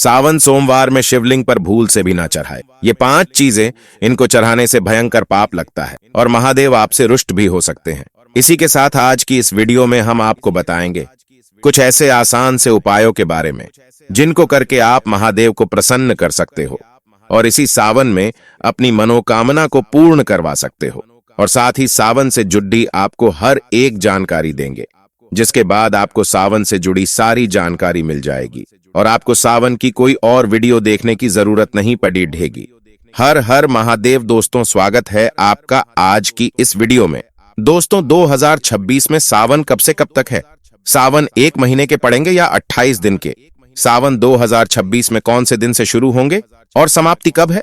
सावन सोमवार में शिवलिंग पर भूल से भी ना चढ़ाए। ये 5 चीजें, इनको चढ़ाने से भयंकर पाप लगता है और महादेव आपसे रुष्ट भी हो सकते हैं। इसी के साथ आज की इस वीडियो में हम आपको बताएंगे कुछ ऐसे आसान से उपायों के बारे में जिनको करके आप महादेव को प्रसन्न कर सकते हो और इसी सावन में अपनी मनोकामना को पूर्ण करवा सकते हो। और साथ ही सावन से जुड़ी आपको हर एक जानकारी देंगे, जिसके बाद आपको सावन से जुड़ी सारी जानकारी मिल जाएगी और आपको सावन की कोई और वीडियो देखने की जरूरत नहीं पड़ी ढेगी। हर हर महादेव। दोस्तों, स्वागत है आपका आज की इस वीडियो में। दोस्तों, 2026 में सावन कब से कब तक है? सावन 1 महीने के पड़ेंगे या 28 दिन के? सावन 2026 में कौन से दिन से शुरू होंगे और समाप्ति कब है?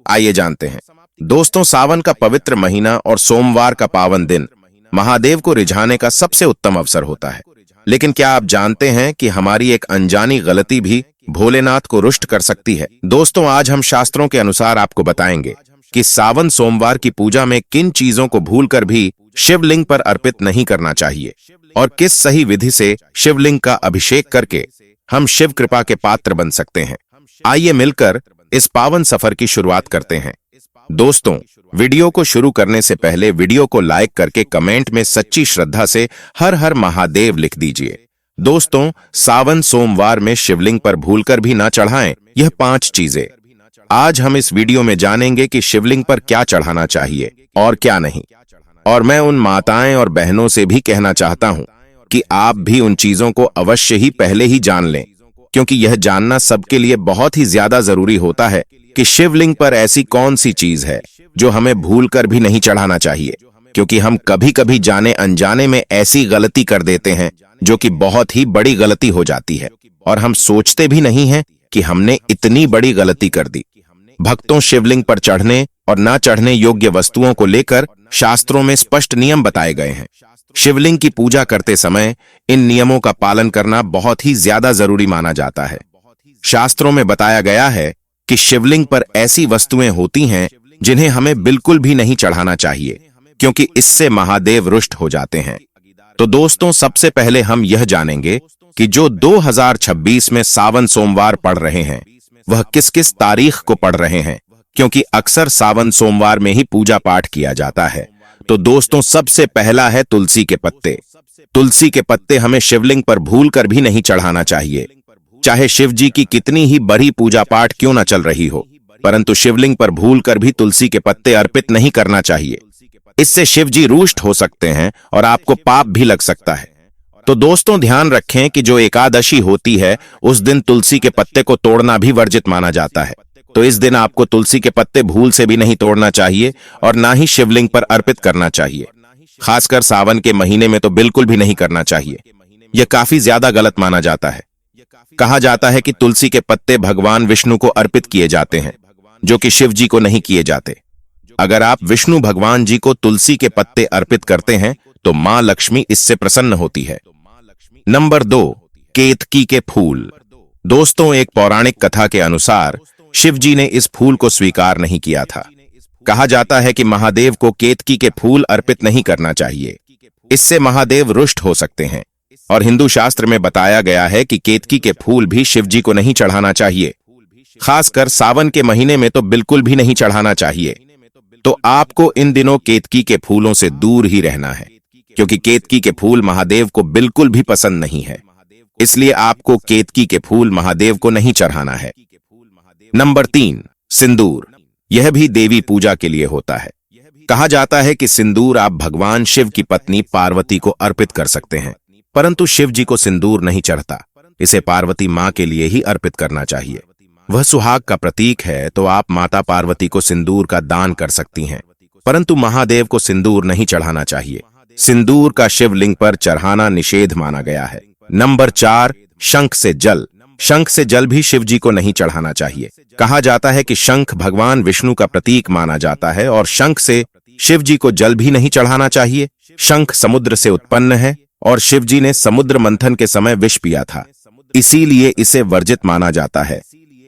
आइए जानते हैं। दोस्तों, सावन का पवित्र महीना और सोमवार का पावन दिन महादेव को रिझाने का सबसे उत्तम अवसर होता है। लेकिन क्या आप जानते हैं कि हमारी एक अनजानी गलती भी भोलेनाथ को रुष्ट कर सकती है? दोस्तों, आज हम शास्त्रों के अनुसार आपको बताएंगे कि सावन सोमवार की पूजा में किन चीजों को भूलकर भी शिवलिंग पर अर्पित नहीं करना चाहिए और किस सही विधि से शिवलिंग का अभिषेक करके हम शिव कृपा के पात्र बन सकते हैं। आइए मिलकर इस पावन सफर की शुरुआत करते हैं। दोस्तों, वीडियो को शुरू करने से पहले वीडियो को लाइक करके कमेंट में सच्ची श्रद्धा से हर हर महादेव लिख दीजिए। दोस्तों, सावन सोमवार में शिवलिंग पर भूलकर भी ना चढ़ाएं यह 5 चीजें। आज हम इस वीडियो में जानेंगे कि शिवलिंग पर क्या चढ़ाना चाहिए और क्या नहीं। और मैं उन माताएं और बहनों से भी कहना चाहता हूं कि आप भी उन चीजों को अवश्य ही पहले ही जान लें, क्योंकि यह जानना सबके लिए बहुत ही ज्यादा जरूरी होता है कि शिवलिंग पर ऐसी कौन सी चीज है जो हमें भूलकर भी नहीं चढ़ाना चाहिए। क्योंकि हम कभी कभी जाने अनजाने में ऐसी गलती कर देते हैं जो कि बहुत ही बड़ी गलती हो जाती है और हम सोचते भी नहीं हैं कि हमने इतनी बड़ी गलती कर दी। भक्तों, शिवलिंग पर चढ़ने और ना चढ़ने योग्य वस्तुओं को लेकर शास्त्रों में स्पष्ट नियम बताए गए हैं। शिवलिंग की पूजा करते समय इन नियमों का पालन करना बहुत ही ज्यादा जरूरी माना जाता है। शास्त्रों में बताया गया है कि शिवलिंग पर ऐसी वस्तुएं होती हैं जिन्हें हमें बिल्कुल भी नहीं चढ़ाना चाहिए, क्योंकि इससे महादेव रुष्ट हो जाते हैं। तो दोस्तों, सबसे पहले हम यह जानेंगे कि जो 2026 में सावन सोमवार पढ़ रहे हैं वह किस किस तारीख को पढ़ रहे हैं, क्योंकि अक्सर सावन सोमवार में ही पूजा पाठ किया जाता है। तो दोस्तों, सबसे पहला है तुलसी के पत्ते। तुलसी के पत्ते हमें शिवलिंग पर भूलकर भी नहीं चढ़ाना चाहिए। चाहे शिव जी की कितनी ही बड़ी पूजा पाठ क्यों न चल रही हो, परंतु शिवलिंग पर भूलकर भी तुलसी के पत्ते अर्पित नहीं करना चाहिए। इससे शिव जी रुष्ट हो सकते हैं और आपको पाप भी लग सकता है। तो दोस्तों, ध्यान रखें कि जो एकादशी होती है उस दिन तुलसी के पत्ते को तोड़ना भी वर्जित माना जाता है। तो इस दिन आपको तुलसी के पत्ते भूल से भी नहीं तोड़ना चाहिए और ना ही शिवलिंग पर अर्पित करना चाहिए। खासकर सावन के महीने में तो बिल्कुल भी नहीं करना चाहिए। यह काफी ज्यादा गलत माना जाता है। कहा जाता है कि तुलसी के पत्ते भगवान विष्णु को अर्पित किए जाते हैं, जो कि शिव जी को नहीं किए जाते। अगर आप विष्णु भगवान जी को तुलसी के पत्ते अर्पित करते हैं तो मां लक्ष्मी इससे प्रसन्न होती है। नंबर 2, केतकी के फूल। दोस्तों, एक पौराणिक कथा के अनुसार शिव जी ने इस फूल को स्वीकार नहीं किया था। कहा जाता है कि महादेव को केतकी के फूल अर्पित नहीं करना चाहिए, इससे महादेव रुष्ट हो सकते हैं। और हिंदू शास्त्र में बताया गया है कि केतकी के फूल भी शिव जी को नहीं चढ़ाना चाहिए। खासकर सावन के महीने में तो बिल्कुल भी नहीं चढ़ाना चाहिए। तो आपको इन दिनों केतकी के फूलों से दूर ही रहना है, क्योंकि केतकी के फूल महादेव को बिल्कुल भी पसंद नहीं है। इसलिए आपको केतकी के फूल महादेव को नहीं चढ़ाना है। नंबर 3, सिंदूर। यह भी देवी पूजा के लिए होता है। कहा जाता है कि सिंदूर आप भगवान शिव की पत्नी पार्वती को अर्पित कर सकते हैं, परंतु शिव जी को सिंदूर नहीं चढ़ता। इसे पार्वती मां के लिए ही अर्पित करना चाहिए। वह सुहाग का प्रतीक है, तो आप माता पार्वती को सिंदूर का दान कर सकती हैं, परंतु महादेव को सिंदूर नहीं चढ़ाना चाहिए। सिंदूर का शिवलिंग पर चढ़ाना निषेध माना गया है। नंबर 4, शंख से जल। शंख से जल भी शिव जी को नहीं चढ़ाना चाहिए। कहा जाता है कि शंख भगवान विष्णु का प्रतीक माना जाता है और शंख से शिव जी को जल भी नहीं चढ़ाना चाहिए। शंख समुद्र से उत्पन्न है और शिव जी ने समुद्र मंथन के समय विष पिया था, इसीलिए इसे वर्जित माना जाता है।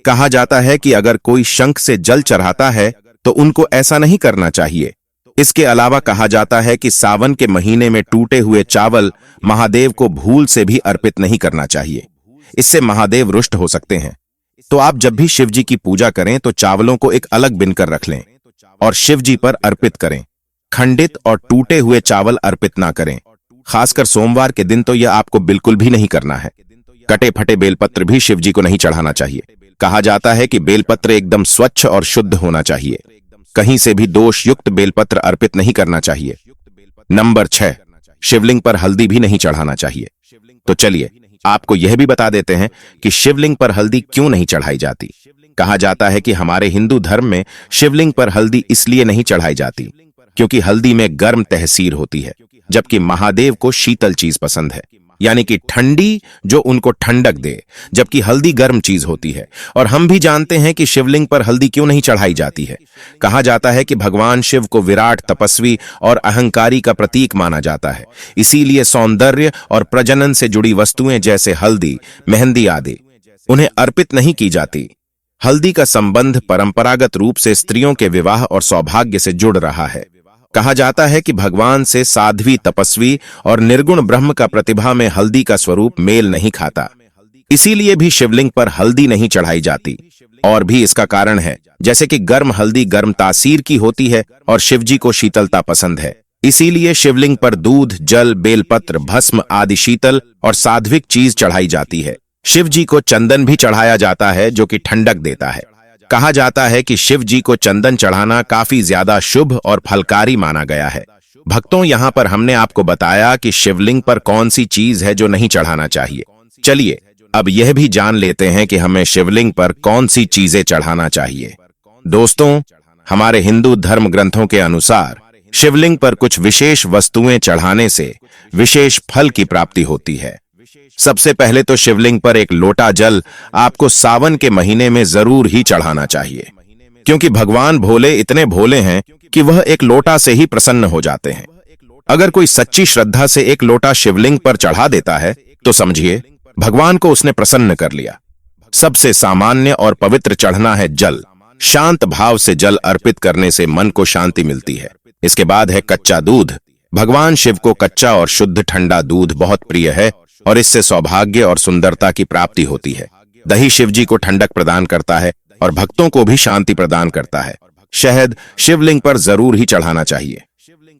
कहा जाता है कि अगर कोई शंख से जल चढ़ाता है तो उनको ऐसा नहीं करना चाहिए। इसके अलावा कहा जाता है कि सावन के महीने में टूटे हुए चावल महादेव को भूल से भी अर्पित नहीं करना चाहिए। इससे महादेव रुष्ट हो सकते हैं। तो आप जब भी शिव जी की पूजा करें तो चावलों को एक अलग बिनकर रख लें और शिव जी पर अर्पित करें। खंडित और टूटे हुए चावल अर्पित ना करें। खासकर सोमवार के दिन तो यह आपको बिल्कुल भी नहीं करना है। कटे फटे बेलपत्र भी शिव जी को नहीं चढ़ाना चाहिए। कहा जाता है कि बेलपत्र एकदम स्वच्छ और शुद्ध होना चाहिए। कहीं से भी दोष युक्त बेलपत्र अर्पित नहीं करना चाहिए। नंबर 6, शिवलिंग पर हल्दी भी नहीं चढ़ाना चाहिए। तो चलिए आपको यह भी बता देते हैं कि शिवलिंग पर हल्दी क्यों नहीं चढ़ाई जाती। कहा जाता है कि हमारे हिंदू धर्म में शिवलिंग पर हल्दी इसलिए नहीं चढ़ाई जाती क्योंकि हल्दी में गर्म तहसीर होती है, जबकि महादेव को शीतल चीज पसंद है, यानी कि ठंडी जो उनको ठंडक दे, जबकि हल्दी गर्म चीज होती है। और हम भी जानते हैं कि शिवलिंग पर हल्दी क्यों नहीं चढ़ाई जाती है। कहा जाता है कि भगवान शिव को विराट तपस्वी और अहंकारी का प्रतीक माना जाता है, इसीलिए सौंदर्य और प्रजनन से जुड़ी वस्तुएं जैसे हल्दी, मेहंदी आदि उन्हें अर्पित नहीं की जाती। हल्दी का संबंध परंपरागत रूप से स्त्रियों के विवाह और सौभाग्य से जुड़ रहा है। कहा जाता है कि भगवान से साध्वी, तपस्वी और निर्गुण ब्रह्म का प्रतिभा में हल्दी का स्वरूप मेल नहीं खाता, इसीलिए भी शिवलिंग पर हल्दी नहीं चढ़ाई जाती। और भी इसका कारण है, जैसे कि गर्म हल्दी गर्म तासीर की होती है और शिवजी को शीतलता पसंद है, इसीलिए शिवलिंग पर दूध, जल, बेलपत्र, भस्म आदि शीतल और साध्विक चीज चढ़ाई जाती है। शिव जी को चंदन भी चढ़ाया जाता है जो कि ठंडक देता है। कहा जाता है कि शिव जी को चंदन चढ़ाना काफी ज्यादा शुभ और फलकारी माना गया है। भक्तों, यहाँ पर हमने आपको बताया कि शिवलिंग पर कौन सी चीज है जो नहीं चढ़ाना चाहिए। चलिए अब यह भी जान लेते हैं कि हमें शिवलिंग पर कौन सी चीजें चढ़ाना चाहिए। दोस्तों, हमारे हिंदू धर्म ग्रंथों के अनुसार शिवलिंग पर कुछ विशेष वस्तुएं चढ़ाने से विशेष फल की प्राप्ति होती है। सबसे पहले तो शिवलिंग पर एक लोटा जल आपको सावन के महीने में जरूर ही चढ़ाना चाहिए, क्योंकि भगवान भोले इतने भोले हैं कि वह एक लोटा से ही प्रसन्न हो जाते हैं। अगर कोई सच्ची श्रद्धा से एक लोटा शिवलिंग पर चढ़ा देता है तो समझिए भगवान को उसने प्रसन्न कर लिया। सबसे सामान्य और पवित्र चढ़ना है जल। शांत भाव से जल अर्पित करने से मन को शांति मिलती है। इसके बाद है कच्चा दूध। भगवान शिव को कच्चा और शुद्ध ठंडा दूध बहुत प्रिय है और इससे सौभाग्य और सुंदरता की प्राप्ति होती है। दही शिवजी को ठंडक प्रदान करता है और भक्तों को भी शांति प्रदान करता है। शहद शिवलिंग पर जरूर ही चढ़ाना चाहिए,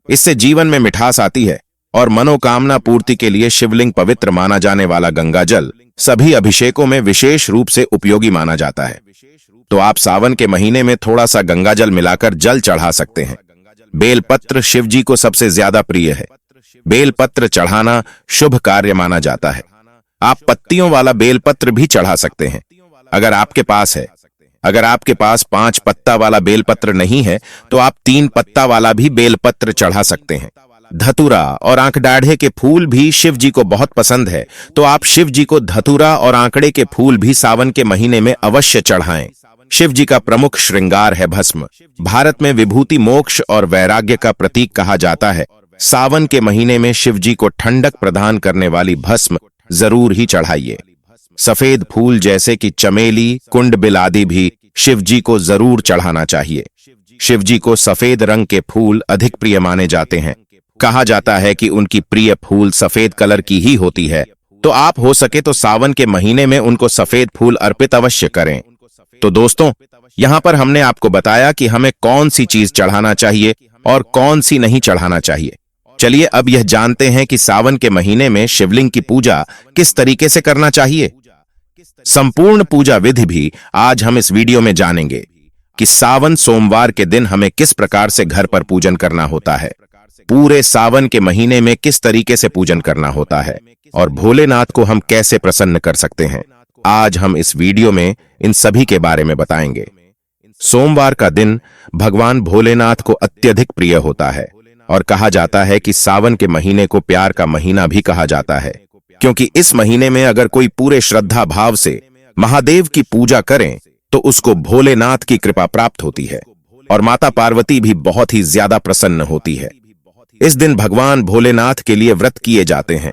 इससे जीवन में मिठास आती है और मनोकामना पूर्ति के लिए शिवलिंग पवित्र माना जाने वाला गंगा जल सभी अभिषेकों में विशेष रूप से उपयोगी माना जाता है। तो आप सावन के महीने में थोड़ा सा गंगा जल मिलाकर जल चढ़ा सकते हैं। बेलपत्र शिवजी को सबसे ज्यादा प्रिय है। बेलपत्र चढ़ाना शुभ कार्य माना जाता है। आप पत्तियों वाला बेलपत्र भी चढ़ा सकते हैं अगर आपके पास है। अगर आपके पास 5 पत्ता वाला बेलपत्र नहीं है तो आप 3 पत्ता वाला भी बेलपत्र चढ़ा सकते हैं। धतूरा और आंकडाढ़े के फूल भी शिव जी को बहुत पसंद है, तो आप शिव जी को धतूरा और आंकड़े के फूल भी सावन के महीने में अवश्य चढ़ाएं। शिव जी का प्रमुख श्रृंगार है भस्म। भारत में विभूति, मोक्ष और वैराग्य का प्रतीक कहा जाता है। सावन के महीने में शिव जी को ठंडक प्रदान करने वाली भस्म जरूर ही चढ़ाइए। सफेद फूल जैसे कि चमेली, कुंडबिल आदि भी शिव जी को जरूर चढ़ाना चाहिए। शिव जी को सफेद रंग के फूल अधिक प्रिय माने जाते हैं। कहा जाता है कि उनकी प्रिय फूल सफेद कलर की ही होती है, तो आप हो सके तो सावन के महीने में उनको सफेद फूल अर्पित अवश्य करें। तो दोस्तों, यहाँ पर हमने आपको बताया कि हमें कौन सी चीज चढ़ाना चाहिए और कौन सी नहीं चढ़ाना चाहिए। चलिए अब यह जानते हैं कि सावन के महीने में शिवलिंग की पूजा किस तरीके से करना चाहिए। संपूर्ण पूजा विधि भी आज हम इस वीडियो में जानेंगे कि सावन सोमवार के दिन हमें किस प्रकार से घर पर पूजन करना होता है, पूरे सावन के महीने में किस तरीके से पूजन करना होता है और भोलेनाथ को हम कैसे प्रसन्न कर सकते हैं। आज हम इस वीडियो में इन सभी के बारे में बताएंगे। सोमवार का दिन भगवान भोलेनाथ को अत्यधिक प्रिय होता है और कहा जाता है कि सावन के महीने को प्यार का महीना भी कहा जाता है, क्योंकि इस महीने में अगर कोई पूरे श्रद्धा भाव से महादेव की पूजा करें तो उसको भोलेनाथ की कृपा प्राप्त होती है और माता पार्वती भी बहुत ही ज्यादा प्रसन्न होती है। इस दिन भगवान भोलेनाथ के लिए व्रत किए जाते हैं।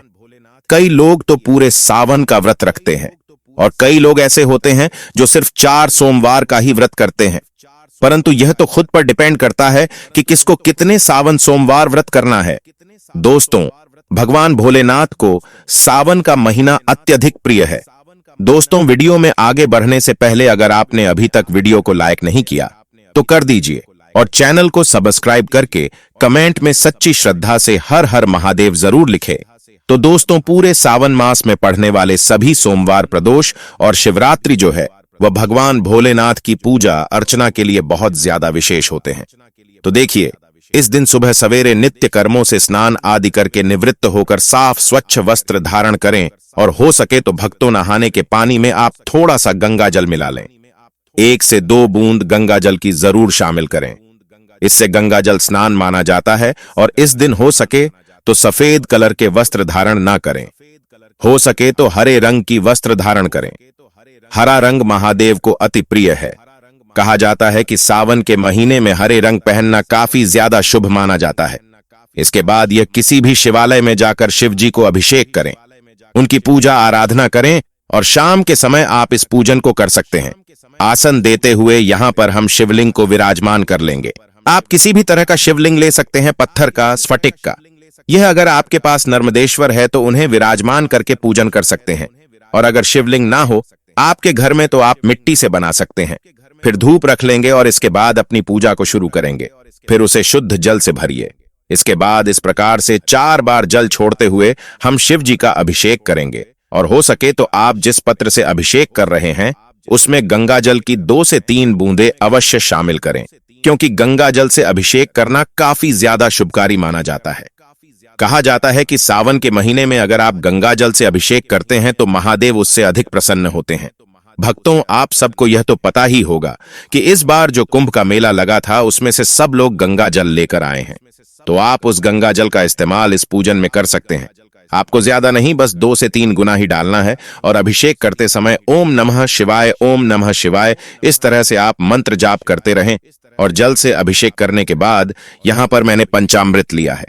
कई लोग तो पूरे सावन का व्रत रखते हैं और कई लोग ऐसे होते हैं जो सिर्फ 4 सोमवार का ही व्रत करते हैं, परंतु यह तो खुद पर डिपेंड करता है कि किसको कितने सावन सोमवार व्रत करना है। दोस्तों, भगवान भोलेनाथ को सावन का महीना अत्यधिक प्रिय है। दोस्तों, वीडियो में आगे बढ़ने से पहले अगर आपने अभी तक वीडियो को लाइक नहीं किया तो कर दीजिए और चैनल को सब्सक्राइब करके कमेंट में सच्ची श्रद्धा से हर हर महादेव जरूर लिखे। तो दोस्तों, पूरे सावन मास में पढ़ने वाले सभी सोमवार, प्रदोष और शिवरात्रि जो है वह भगवान भोलेनाथ की पूजा अर्चना के लिए बहुत ज्यादा विशेष होते हैं। तो देखिए, इस दिन सुबह सवेरे नित्य कर्मों से स्नान आदि करके निवृत्त होकर साफ स्वच्छ वस्त्र धारण करें और हो सके तो भक्तों नहाने के पानी में आप थोड़ा सा गंगा जल मिला लें। 1 से 2 बूंद गंगा जल की जरूर शामिल करें। इससे गंगा जल स्नान माना जाता है। और इस दिन हो सके तो सफेद कलर के वस्त्र धारण ना करें, हो सके तो हरे रंग की वस्त्र धारण करें। हरा रंग महादेव को अति प्रिय है। कहा जाता है कि सावन के महीने में हरे रंग पहनना काफी ज्यादा शुभ माना जाता है। इसके बाद यह किसी भी शिवालय में जाकर शिव जी को अभिषेक करें, उनकी पूजा आराधना करें और शाम के समय आप इस पूजन को कर सकते हैं। आसन देते हुए यहाँ पर हम शिवलिंग को विराजमान कर लेंगे। आप किसी भी तरह का शिवलिंग ले सकते हैं, पत्थर का, स्फटिक का। यह अगर आपके पास नर्मदेश्वर है तो उन्हें विराजमान करके पूजन कर सकते हैं। और अगर शिवलिंग ना हो आपके घर में तो आप मिट्टी से बना सकते हैं। फिर धूप रख लेंगे और इसके बाद अपनी पूजा को शुरू करेंगे। फिर उसे शुद्ध जल से भरिए। इसके बाद इस प्रकार से 4 बार जल छोड़ते हुए हम शिव जी का अभिषेक करेंगे। और हो सके तो आप जिस पत्र से अभिषेक कर रहे हैं उसमें गंगा जल की 2 से 3 बूंदें अवश्य शामिल करें, क्योंकि गंगा जल से अभिषेक करना काफी ज्यादा शुभकारी माना जाता है। कहा जाता है कि सावन के महीने में अगर आप गंगा जल से अभिषेक करते हैं तो महादेव उससे अधिक प्रसन्न होते हैं। भक्तों, आप सबको यह तो पता ही होगा कि इस बार जो कुंभ का मेला लगा था उसमें से सब लोग गंगा जल लेकर आए हैं। तो आप उस गंगा जल का इस्तेमाल इस पूजन में कर सकते हैं। आपको ज्यादा नहीं, बस 2 से 3 गुना ही डालना है। और अभिषेक करते समय ओम नमः शिवाय, ओम नमः शिवाय, इस तरह से आप मंत्र जाप करते रहें। और जल से अभिषेक करने के बाद यहाँ पर मैंने पंचामृत लिया है,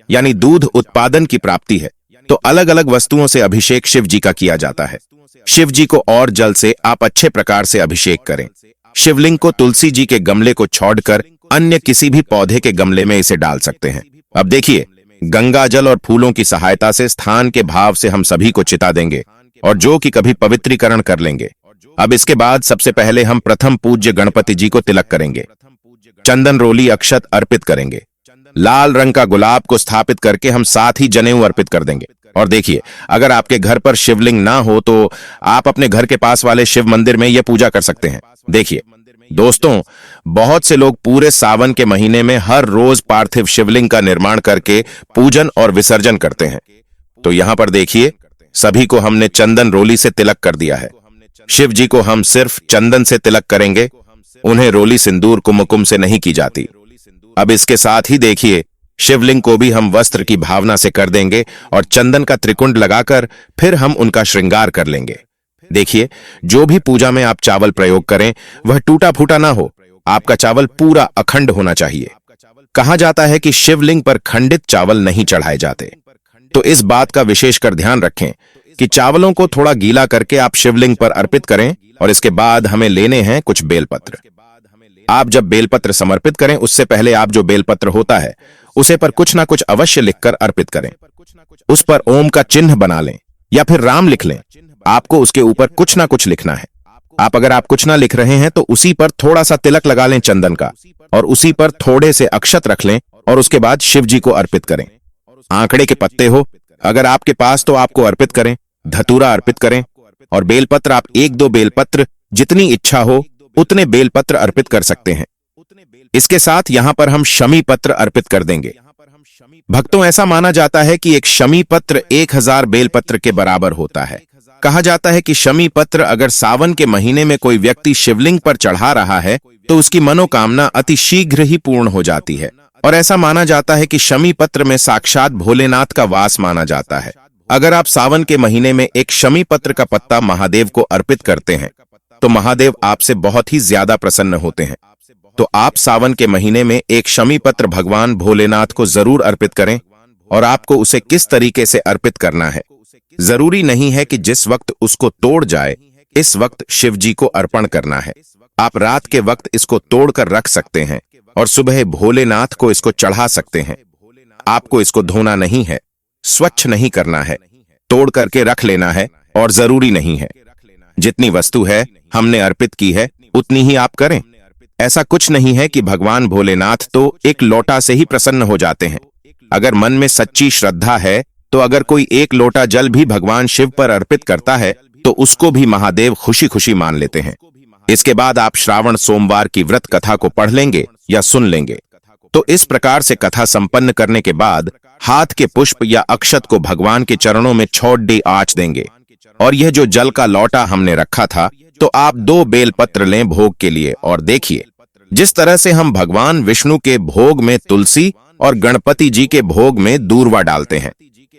यानी दूध उत्पादन की प्राप्ति है। तो अलग अलग वस्तुओं से अभिषेक शिव जी का किया जाता है। शिव जी को और जल से आप अच्छे प्रकार से अभिषेक करें। शिवलिंग को तुलसी जी के गमले को छोड़कर अन्य किसी भी पौधे के गमले में इसे डाल सकते हैं। अब देखिए, गंगा जल और फूलों की सहायता से स्थान के भाव से हम सभी को चिता देंगे और जो कि कभी पवित्रीकरण कर लेंगे। अब इसके बाद सबसे पहले हम प्रथम पूज्य गणपति जी को तिलक करेंगे। चंदन रोली अक्षत अर्पित करेंगे। लाल रंग का गुलाब को स्थापित करके हम साथ ही जनेऊ अर्पित कर देंगे। और देखिए, अगर आपके घर पर शिवलिंग ना हो तो आप अपने घर के पास वाले शिव मंदिर में यह पूजा कर सकते हैं। देखिए दोस्तों, बहुत से लोग पूरे सावन के महीने में हर रोज पार्थिव शिवलिंग का निर्माण करके पूजन और विसर्जन करते हैं। तो यहाँ पर देखिए, सभी को हमने चंदन रोली से तिलक कर दिया है। शिव जी को हम सिर्फ चंदन से तिलक करेंगे, उन्हें रोली सिंदूर कुमकुम से नहीं की जाती। अब इसके साथ ही देखिए, शिवलिंग को भी हम वस्त्र की भावना से कर देंगे और चंदन का त्रिकुंड लगाकर फिर हम उनका श्रृंगार कर लेंगे। देखिए, जो भी पूजा में आप चावल प्रयोग करें वह टूटा फूटा ना हो, आपका चावल पूरा अखंड होना चाहिए। कहा जाता है कि शिवलिंग पर खंडित चावल नहीं चढ़ाए जाते। तो इस बात का विशेषकर ध्यान रखें कि चावलों को थोड़ा गीला करके आप शिवलिंग पर अर्पित करें। और इसके बाद हमें लेने हैं कुछ बेलपत्र। आप जब बेलपत्र समर्पित करें उससे पहले आप जो बेलपत्र होता है उसे पर कुछ ना कुछ अवश्य लिखकर अर्पित करें। उस पर ओम का चिन्ह बना लें या फिर राम लिख लें। आपको उसके ऊपर कुछ ना कुछ लिखना है। अगर आप कुछ ना लिख रहे हैं तो उसी पर थोड़ा सा तिलक लगा लें चंदन का और उसी पर थोड़े से अक्षत रख लें और उसके बाद शिव जी को अर्पित करें। आंकड़े के पत्ते हो अगर आपके पास तो आपको अर्पित करें, धतूरा अर्पित करें और बेलपत्र आप 1-2 बेलपत्र जितनी इच्छा हो उतने बेलपत्र अर्पित कर सकते हैं। इसके साथ यहां पर हम शमी पत्र अर्पित कर देंगे। भक्तों, ऐसा माना जाता है कि एक शमी पत्र 1000 बेलपत्र के बराबर होता है। कहा जाता है कि शमी पत्र अगर सावन के महीने में कोई व्यक्ति शिवलिंग पर चढ़ा रहा है तो उसकी मनोकामना अति शीघ्र ही पूर्ण हो जाती है। और ऐसा माना जाता है कि शमी पत्र में साक्षात भोलेनाथ का वास माना जाता है। अगर आप सावन के महीने में एक शमी पत्र का पत्ता महादेव को अर्पित करते हैं तो महादेव आपसे बहुत ही ज्यादा प्रसन्न होते हैं। तो आप सावन के महीने में एक शमी पत्र भगवान भोलेनाथ को जरूर अर्पित करें। और आपको उसे किस तरीके से अर्पित करना है, जरूरी नहीं है कि जिस वक्त उसको तोड़ जाए इस वक्त शिव जी को अर्पण करना है। आप रात के वक्त इसको तोड़कर रख सकते हैं और सुबह भोलेनाथ को इसको चढ़ा सकते हैं। आपको इसको धोना नहीं है, स्वच्छ नहीं करना है, तोड़ करके रख लेना है और जरूरी नहीं है। जितनी वस्तु है हमने अर्पित की है उतनी ही आप करें। ऐसा कुछ नहीं है कि भगवान भोलेनाथ तो एक लोटा से ही प्रसन्न हो जाते हैं। अगर मन में सच्ची श्रद्धा है तो अगर कोई एक लोटा जल भी भगवान शिव पर अर्पित करता है तो उसको भी महादेव खुशी खुशी मान लेते हैं। इसके बाद आप श्रावण सोमवार की व्रत कथा को पढ़ लेंगे या सुन लेंगे। तो इस प्रकार से कथा संपन्न करने के बाद हाथ के पुष्प या अक्षत को भगवान के चरणों में छोड़ आँच देंगे। और यह जो जल का लौटा हमने रखा था तो आप 2 बेलपत्र लें भोग के लिए। और देखिए, जिस तरह से हम भगवान विष्णु के भोग में तुलसी और गणपति जी के भोग में दूर्वा डालते हैं,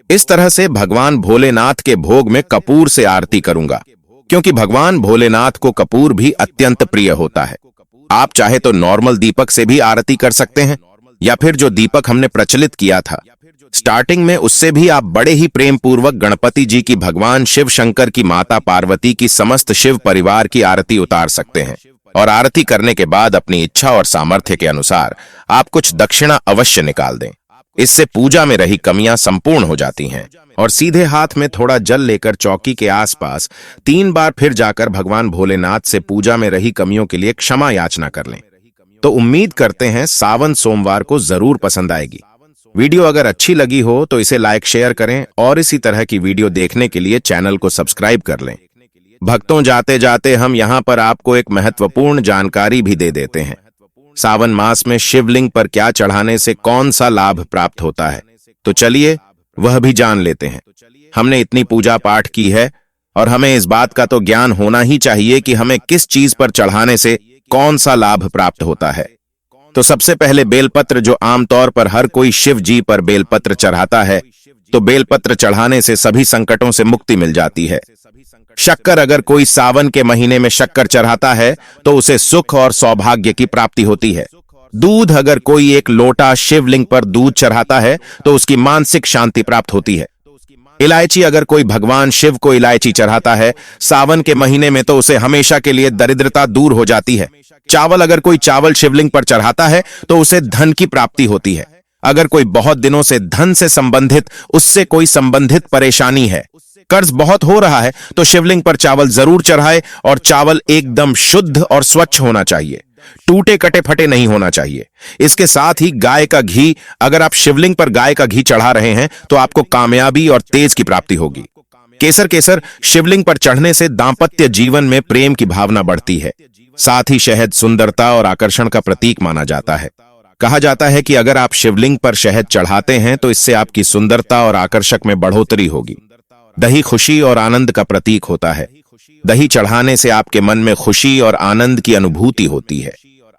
इस तरह से भगवान भोलेनाथ के भोग में कपूर से आरती करूंगा, क्योंकि भगवान भोलेनाथ को कपूर भी अत्यंत प्रिय होता है। आप चाहे तो नॉर्मल दीपक से भी आरती कर सकते हैं, या फिर जो दीपक हमने प्रचलित किया था स्टार्टिंग में, उससे भी आप बड़े ही प्रेम पूर्वक गणपति जी की, भगवान शिव शंकर की, माता पार्वती की, समस्त शिव परिवार की आरती उतार सकते हैं। और आरती करने के बाद अपनी इच्छा और सामर्थ्य के अनुसार आप कुछ दक्षिणा अवश्य निकाल दें। इससे पूजा में रही कमियां संपूर्ण हो जाती हैं। और सीधे हाथ में थोड़ा जल लेकर चौकी के आसपास 3 बार फिर जाकर भगवान भोलेनाथ से पूजा में रही कमियों के लिए क्षमा याचना कर लें। तो उम्मीद करते हैं सावन सोमवार को जरूर पसंद आएगी। वीडियो अगर अच्छी लगी हो तो इसे लाइक शेयर करें और इसी तरह की वीडियो देखने के लिए चैनल को सब्सक्राइब कर लें। भक्तों, जाते जाते हम यहाँ पर आपको एक महत्वपूर्ण जानकारी भी दे देते हैं। सावन मास में शिवलिंग पर क्या चढ़ाने से कौन सा लाभ प्राप्त होता है, तो चलिए वह भी जान लेते हैं। हमने इतनी पूजा पाठ की है और हमें इस बात का तो ज्ञान होना ही चाहिए कि हमें किस चीज पर चढ़ाने से कौन सा लाभ प्राप्त होता है। तो सबसे पहले बेलपत्र, जो आमतौर पर हर कोई शिव जी पर बेलपत्र चढ़ाता है, तो बेलपत्र चढ़ाने से सभी संकटों से मुक्ति मिल जाती है। शक्कर, अगर कोई सावन के महीने में शक्कर चढ़ाता है तो उसे सुख और सौभाग्य की प्राप्ति होती है। दूध, अगर कोई 1 लोटा शिवलिंग पर दूध चढ़ाता है तो उसकी मानसिक शांति प्राप्त होती है। इलायची, अगर कोई भगवान शिव को इलायची चढ़ाता है सावन के महीने में तो उसे हमेशा के लिए दरिद्रता दूर हो जाती है। चावल, अगर कोई चावल शिवलिंग पर चढ़ाता है तो उसे धन की प्राप्ति होती है। अगर कोई बहुत दिनों से धन से संबंधित, उससे कोई संबंधित परेशानी है, कर्ज बहुत हो रहा है, तो शिवलिंग पर चावल जरूर चढ़ाए। और चावल एकदम शुद्ध और स्वच्छ होना चाहिए, टूटे कटे फटे नहीं होना चाहिए। इसके साथ ही गाय का घी, अगर आप शिवलिंग पर गाय का घी चढ़ा रहे हैं तो आपको कामयाबी और तेज की प्राप्ति होगी। केसर शिवलिंग पर चढ़ने से दांपत्य जीवन में प्रेम की भावना बढ़ती है। साथ ही शहद सुंदरता और आकर्षण का प्रतीक माना जाता है। कहा जाता है कि अगर आप शिवलिंग पर शहद चढ़ाते हैं तो इससे आपकी सुंदरता और आकर्षक में बढ़ोतरी होगी। दही खुशी और आनंद का प्रतीक होता है। दही चढ़ाने से आपके मन में खुशी और आनंद की अनुभूति होती है।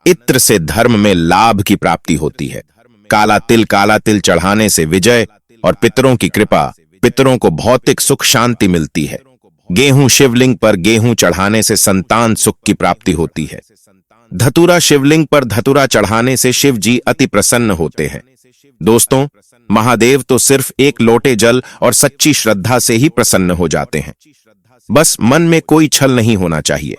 इत्र से धर्म में लाभ की प्राप्ति होती है। काला तिल चढ़ाने से विजय और पितरों की कृपा, पितरों को भौतिक सुख शांति मिलती है। गेहूं, शिवलिंग पर गेहूं चढ़ाने से संतान सुख की प्राप्ति होती है। धतूरा, शिवलिंग पर धतूरा चढ़ाने से शिव जी अति प्रसन्न होते हैं। दोस्तों, महादेव तो सिर्फ 1 लोटे जल और सच्ची श्रद्धा से ही प्रसन्न हो जाते हैं। बस मन में कोई छल नहीं होना चाहिए।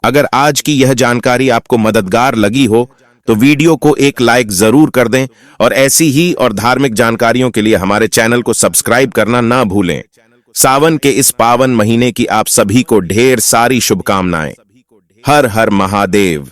अगर आज की यह जानकारी आपको मददगार लगी हो तो वीडियो को एक लाइक जरूर कर दें और ऐसी ही और धार्मिक जानकारियों के लिए हमारे चैनल को सब्सक्राइब करना ना भूलें। सावन के इस पावन महीने की आप सभी को ढेर सारी शुभकामनाएं। हर हर महादेव।